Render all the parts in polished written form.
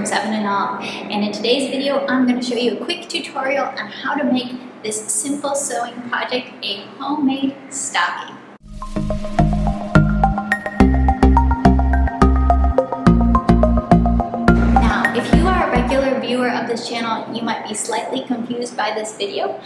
7 and all, and in today's video I'm going to show you a quick tutorial on how to make this simple sewing project a homemade stocking. Now, if you are a regular viewer of this channel, you might be slightly confused by this video.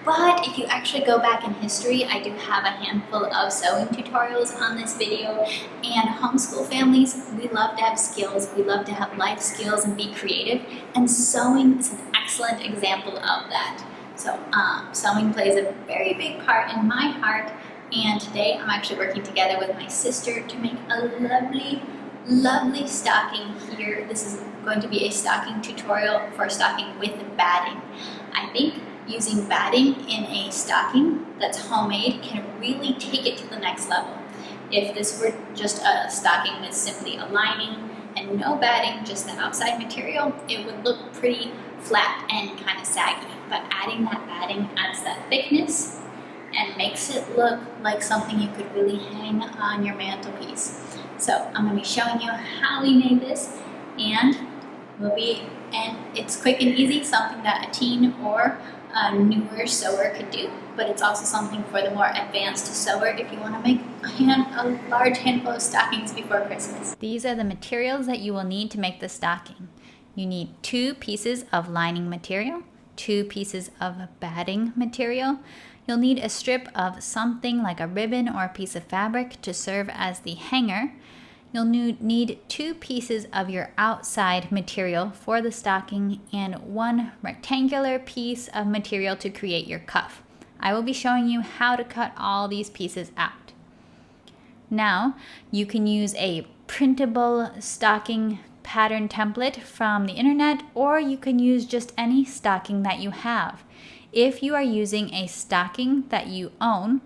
But if you actually go back in history, I do have a handful of sewing tutorials on this video. And homeschool families, we love to have skills, we love to have life skills and be creative. And sewing is an excellent example of that. So sewing plays a very big part in my heart. And today I'm actually working together with my sister to make a lovely stocking here. This is going to be a stocking tutorial for stocking with batting. I think using batting in a stocking that's homemade can really take it to the next level. If this were just a stocking with simply a lining and no batting, just the outside material, it would look pretty flat and kind of saggy. But adding that batting adds that thickness and makes it look like something you could really hang on your mantelpiece. So I'm going to be showing you how we made this, and it's quick and easy, something that a teen or a newer sewer could do, but it's also something for the more advanced sewer if you want to make a large handful of stockings before Christmas. These are the materials that you will need to make the stocking. You need 2 pieces of lining material, 2 pieces of batting material. You'll need a strip of something like a ribbon or a piece of fabric to serve as the hanger. You'll need 2 pieces of your outside material for the stocking and 1 rectangular piece of material to create your cuff. I will be showing you how to cut all these pieces out. Now, you can use a printable stocking pattern template from the internet, or you can use just any stocking that you have. If you are using a stocking that you own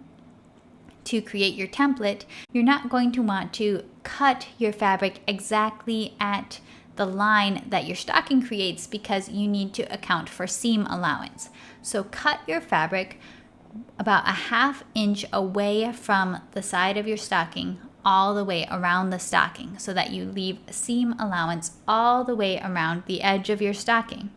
to create your template, you're not going to want to cut your fabric exactly at the line that your stocking creates because you need to account for seam allowance. So cut your fabric about a 1/2 inch away from the side of your stocking all the way around the stocking so that you leave seam allowance all the way around the edge of your stocking.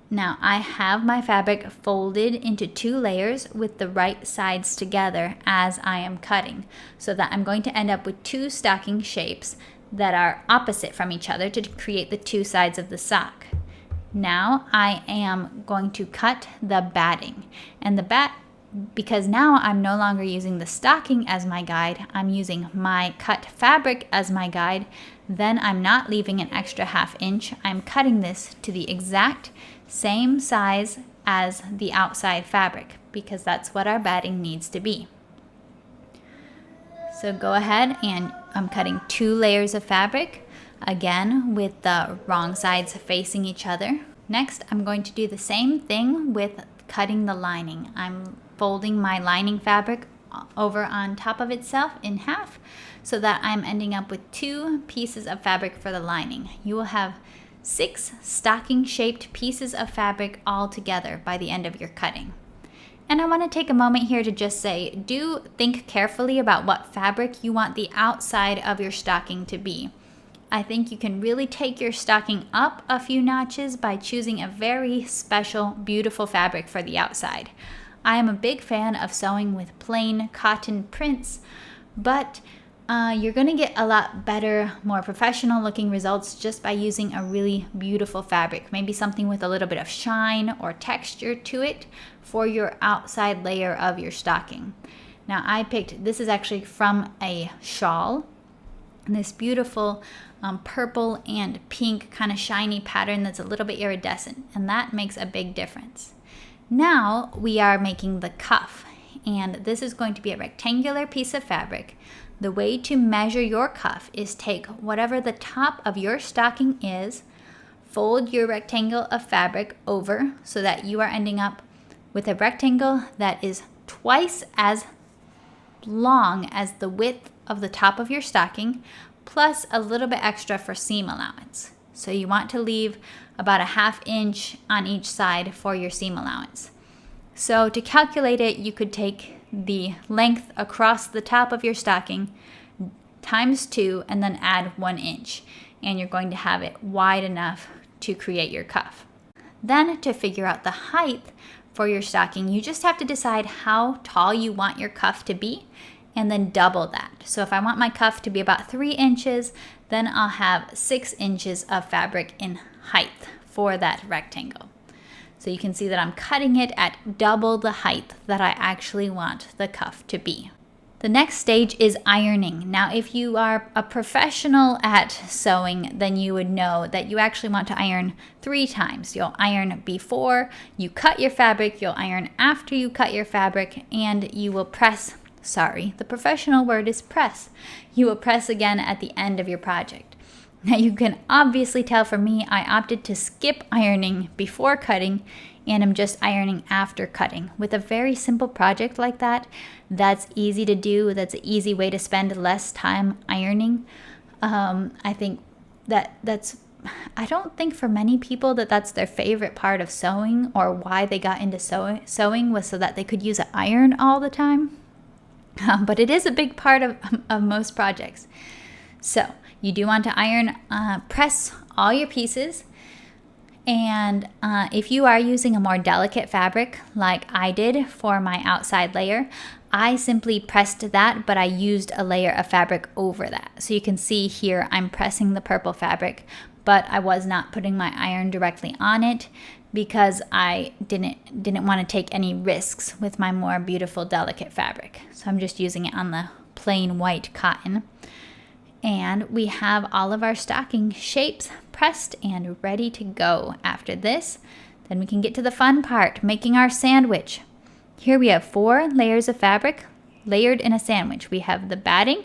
Now I have my fabric folded into 2 layers with the right sides together as I am cutting, so that I'm going to end up with 2 stocking shapes that are opposite from each other to create the 2 sides of the sock. Now I am going to cut the batting, and because now I'm no longer using the stocking as my guide, I'm using my cut fabric as my guide, then I'm not leaving an extra 1/2 inch. I'm cutting this to the exact same size as the outside fabric because that's what our batting needs to be. So go ahead, and I'm cutting 2 layers of fabric, again with the wrong sides facing each other. Next, I'm going to do the same thing with cutting the lining. I'm folding my lining fabric over on top of itself in half so that I'm ending up with 2 pieces of fabric for the lining. You will have 6 stocking shaped pieces of fabric all together by the end of your cutting. And I want to take a moment here to just say, do think carefully about what fabric you want the outside of your stocking to be. I think you can really take your stocking up a few notches by choosing a very special, beautiful fabric for the outside. I am a big fan of sewing with plain cotton prints, but you're going to get a lot better, more professional looking results just by using a really beautiful fabric, maybe something with a little bit of shine or texture to it for your outside layer of your stocking. Now this is actually from a shawl, this beautiful purple and pink kind of shiny pattern that's a little bit iridescent, and that makes a big difference. Now we are making the cuff, and this is going to be a rectangular piece of fabric. The way to measure your cuff is take whatever the top of your stocking is, fold your rectangle of fabric over so that you are ending up with a rectangle that is twice as long as the width of the top of your stocking, plus a little bit extra for seam allowance. So you want to leave about a 1/2 inch on each side for your seam allowance. So to calculate it, you could take the length across the top of your stocking times 2 and then add 1 inch. And you're going to have it wide enough to create your cuff. Then to figure out the height for your stocking, you just have to decide how tall you want your cuff to be and then double that. So if I want my cuff to be about 3 inches, then I'll have 6 inches of fabric in height for that rectangle. So you can see that I'm cutting it at double the height that I actually want the cuff to be. The next stage is ironing. Now, if you are a professional at sewing, then you would know that you actually want to iron 3 times. You'll iron before you cut your fabric, you'll iron after you cut your fabric, and you will press. Sorry, the professional word is press. You will press again at the end of your project. Now you can obviously tell from me, I opted to skip ironing before cutting and I'm just ironing after cutting. With a very simple project like that, that's easy to do. That's an easy way to spend less time ironing. I think I don't think for many people that's their favorite part of sewing, or why they got into sewing was so that they could use an iron all the time. But it is a big part of most projects. So you do want to iron, press all your pieces. And if you are using a more delicate fabric like I did for my outside layer, I simply pressed that, but I used a layer of fabric over that. So you can see here I'm pressing the purple fabric, but I was not putting my iron directly on it because I didn't want to take any risks with my more beautiful delicate fabric. So I'm just using it on the plain white cotton. And we have all of our stocking shapes pressed and ready to go. After this, then we can get to the fun part, making our sandwich. Here we have 4 layers of fabric layered in a sandwich. We have the batting,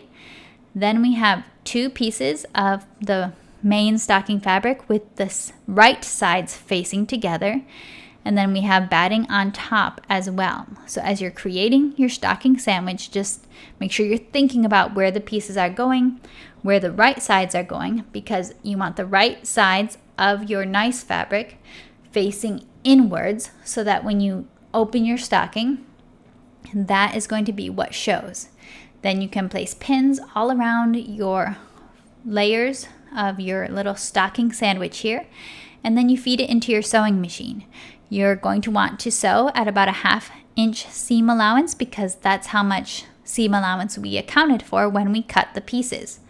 then we have 2 pieces of the main stocking fabric with the right sides facing together, and then we have batting on top as well. So as you're creating your stocking sandwich, just make sure you're thinking about where the pieces are going, where the right sides are going, because you want the right sides of your nice fabric facing inwards so that when you open your stocking, that is going to be what shows. Then you can place pins all around your layers of your little stocking sandwich here, and then you feed it into your sewing machine. You're going to want to sew at about a 1/2 inch seam allowance because that's how much seam allowance we accounted for when we cut the pieces.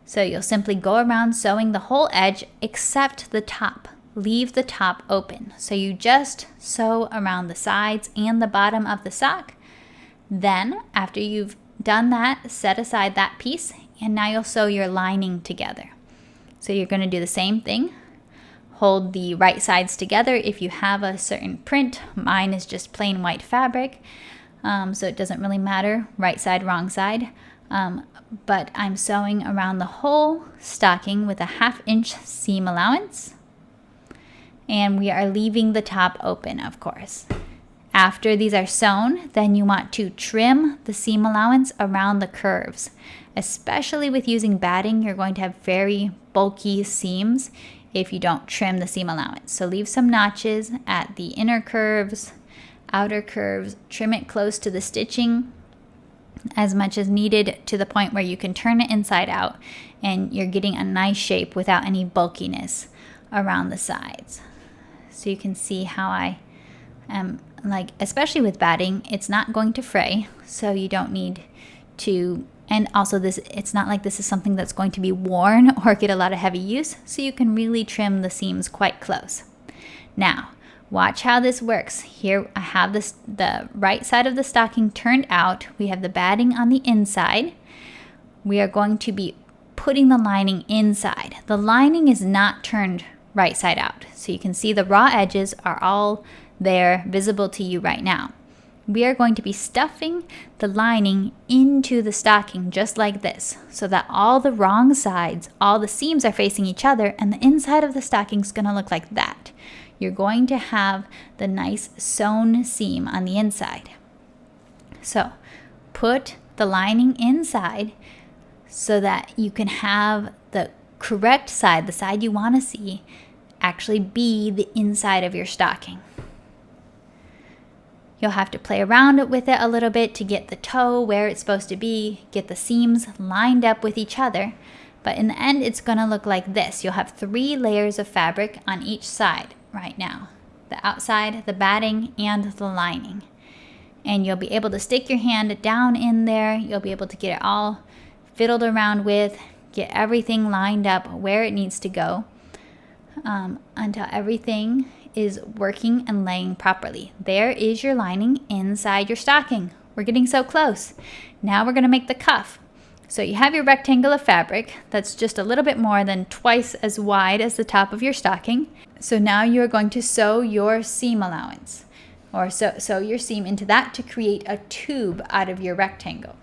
So you'll simply go around sewing the whole edge except the top. Leave the top open. So you just sew around the sides and the bottom of the sock. Then after you've done that, set aside that piece, and now you'll sew your lining together. So you're going to do the same thing. Hold the right sides together if you have a certain print. Mine is just plain white fabric, so it doesn't really matter, right side, wrong side. But I'm sewing around the whole stocking with a 1/2 inch seam allowance. And we are leaving the top open, of course. After these are sewn, then you want to trim the seam allowance around the curves. Especially with using batting, you're going to have very bulky seams if you don't trim the seam allowance. So leave some notches at the inner curves, outer curves, trim it close to the stitching as much as needed to the point where you can turn it inside out and you're getting a nice shape without any bulkiness around the sides. So you can see how I am, especially with batting, it's not going to fray, so you don't need to. And also it's not like this is something that's going to be worn or get a lot of heavy use, so you can really trim the seams quite close. Now, watch how this works. Here I have the right side of the stocking turned out. We have the batting on the inside. We are going to be putting the lining inside. The lining is not turned right side out, so you can see the raw edges are all there, visible to you right now. We are going to be stuffing the lining into the stocking just like this, so that all the wrong sides, all the seams are facing each other, and the inside of the stocking is going to look like that. You're going to have the nice sewn seam on the inside. So put the lining inside so that you can have the correct side, the side you want to see, actually be the inside of your stocking. You'll have to play around with it a little bit to get the toe where it's supposed to be, get the seams lined up with each other. But in the end, it's gonna look like this. You'll have 3 layers of fabric on each side right now. The outside, the batting, and the lining. And you'll be able to stick your hand down in there. You'll be able to get it all fiddled around with, get everything lined up where it needs to go until everything is working and laying properly. There is your lining inside your stocking. We're getting so close. Now we're gonna make the cuff. So you have your rectangle of fabric that's just a little bit more than twice as wide as the top of your stocking. So now you're going to sew your seam allowance, or sew your seam into that to create a tube out of your rectangle.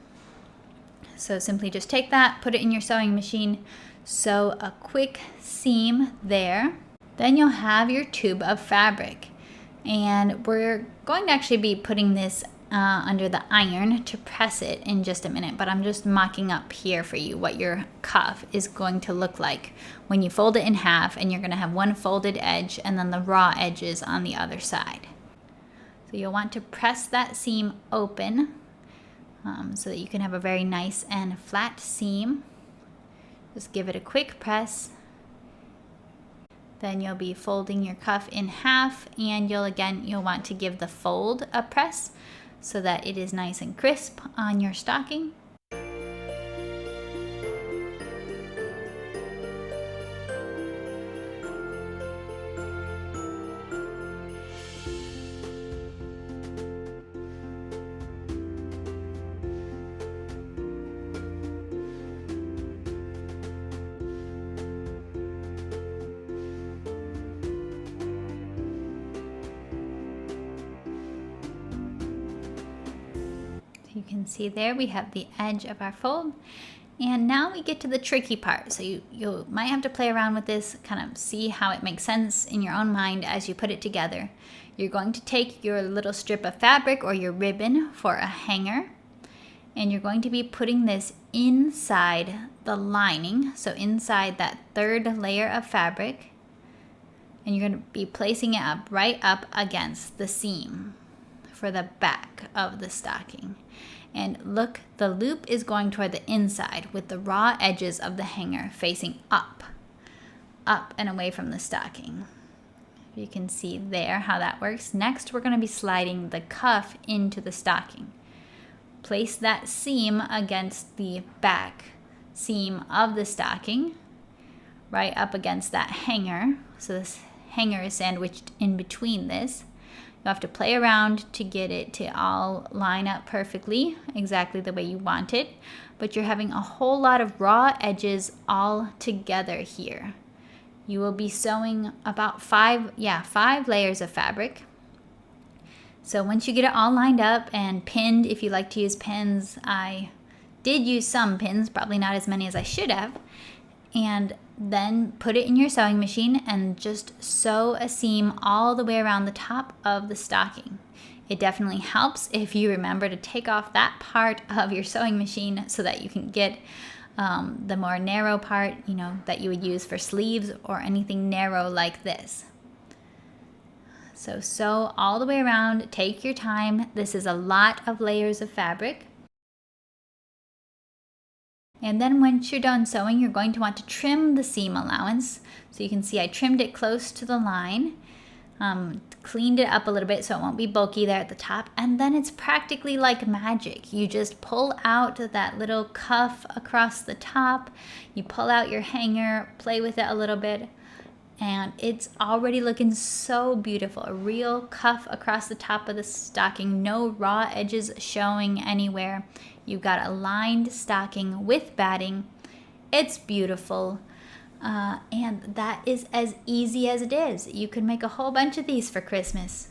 So simply just take that, put it in your sewing machine, sew a quick seam there. Then you'll have your tube of fabric. And we're going to actually be putting this under the iron to press it in just a minute, but I'm just mocking up here for you what your cuff is going to look like when you fold it in half, and you're going to have one folded edge and then the raw edges on the other side. So you'll want to press that seam open so that you can have a very nice and flat seam. Just give it a quick press. Then you'll be folding your cuff in half, and you'll want to give the fold a press so that it is nice and crisp on your stocking. You can see there we have the edge of our fold, and now we get to the tricky part. So you might have to play around with this, kind of see how it makes sense in your own mind as you put it together. You're going to take your little strip of fabric or your ribbon for a hanger, and you're going to be putting this inside the lining, so inside that 3rd layer of fabric, and you're going to be placing it right up against the seam for the back of the stocking. And look, the loop is going toward the inside with the raw edges of the hanger facing up and away from the stocking. You can see there how that works. Next, we're going to be sliding the cuff into the stocking. Place that seam against the back seam of the stocking, right up against that hanger. So this hanger is sandwiched in between this. You have to play around to get it to all line up perfectly, exactly the way you want it, but you're having a whole lot of raw edges all together here. You will be sewing about 5 layers of fabric. So once you get it all lined up and pinned, if you like to use pins, I did use some pins, probably not as many as I should have, and then put it in your sewing machine and just sew a seam all the way around the top of the stocking. It definitely helps if you remember to take off that part of your sewing machine so that you can get the more narrow part, that you would use for sleeves or anything narrow like this. So sew all the way around, take your time. This is a lot of layers of fabric. And then once you're done sewing, you're going to want to trim the seam allowance. So you can see I trimmed it close to the line, cleaned it up a little bit so it won't be bulky there at the top. And then it's practically like magic. You just pull out that little cuff across the top. You pull out your hanger, play with it a little bit, and it's already looking so beautiful. A real cuff across the top of the stocking, no raw edges showing anywhere. You've got a lined stocking with batting. It's beautiful. And that is as easy as it is. You can make a whole bunch of these for Christmas.